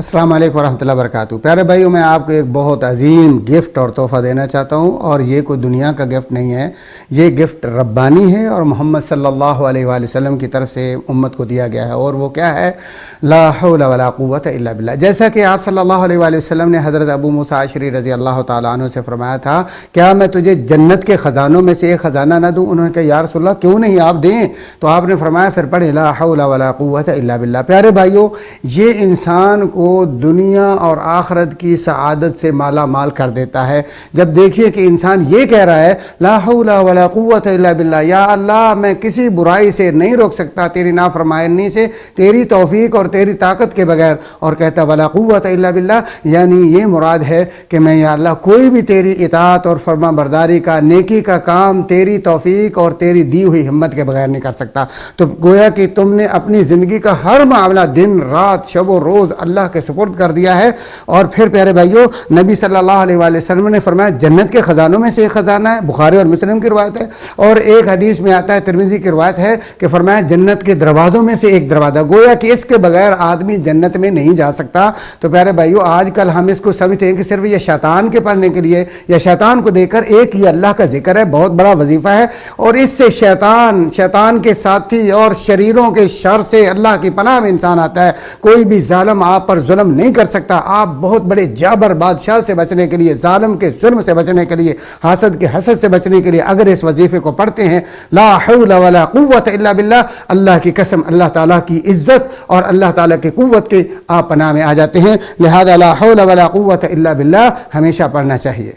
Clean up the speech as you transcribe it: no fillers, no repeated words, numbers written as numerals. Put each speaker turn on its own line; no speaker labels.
السلام علیکم ورحمۃ اللہ وبرکاتہ۔ پیارے بھائیوں، میں آپ کو ایک بہت عظیم گفٹ اور تحفہ دینا چاہتا ہوں، اور یہ کوئی دنیا کا گفٹ نہیں ہے، یہ گفٹ ربانی ہے اور محمد صلی اللہ علیہ وآلہ وسلم کی طرف سے امت کو دیا گیا ہے، اور وہ کیا ہے؟ لا حول ولا قوت الا باللہ۔ جیسا کہ آپ صلی اللہ علیہ وآلہ وسلم نے حضرت ابو موسیٰ اشعری رضی اللہ تعالیٰ عنہ سے فرمایا تھا، کیا میں تجھے جنت کے خزانوں میں سے ایک خزانہ نہ دوں؟ انہوں نے کہا یا رسول اللہ کیوں نہیں، آپ دیں۔ تو آپ نے فرمایا پھر پڑھیں لا حول ولا قوت الا باللہ۔ پیارے بھائیوں، یہ انسان کو دنیا اور آخرت کی سعادت سے مالا مال کر دیتا ہے۔ جب دیکھیے کہ انسان یہ کہہ رہا ہے لا حول ولا قوت الا باللہ، یا اللہ میں کسی برائی سے نہیں روک سکتا تیری نافرمانی سے، تیری توفیق اور تیری طاقت کے بغیر، اور کہتا ولا قوت الا باللہ، یعنی یہ مراد ہے کہ میں یا اللہ کوئی بھی تیری اطاعت اور فرما برداری کا، نیکی کا کام تیری توفیق اور تیری دی ہوئی ہمت کے بغیر نہیں کر سکتا۔ تو گویا کہ تم نے اپنی زندگی کا ہر معاملہ دن رات شب و روز اللہ کے سپرد کر دیا ہے۔ اور پھر پیارے بھائیوں، نبی صلی اللہ علیہ وآلہ وسلم نے فرمایا جنت کے خزانوں میں سے ایک خزانہ ہے، بخاری اور مسلم کی روایت ہے، اور ایک حدیث میں آتا ہے، ترمذی کی روایت ہے کہ فرمایا جنت کے دروازوں میں سے ایک دروازہ، گویا کہ اس کے بغیر آدمی جنت میں نہیں جا سکتا۔ تو پیارے بھائیوں، آج کل ہم اس کو سمجھتے ہیں کہ صرف یہ شیطان کے پڑھنے کے لیے یا شیطان کو دیکھ کر، ایک یہ اللہ کا ذکر ہے، بہت بڑا وظیفہ ہے، اور اس سے شیطان کے ساتھی اور شریروں کے شر سے اللہ کی پناہ میں انسان آتا ہے۔ کوئی بھی ظالم آپ پر ظلم نہیں کر سکتا۔ آپ بہت بڑے جابر بادشاہ سے بچنے کے لیے، ظالم کے ظلم سے بچنے کے لیے، حاسد کے حسد سے بچنے کے لیے اگر اس وظیفے کو پڑھتے ہیں لا حول ولا قوت الا باللہ، اللہ کی قسم اللہ تعالیٰ کی عزت اور اللہ تعالیٰ کی قوت کے آپ پناہ میں آ جاتے ہیں۔ لہذا لا حول ولا قوت الا باللہ ہمیشہ پڑھنا چاہیے۔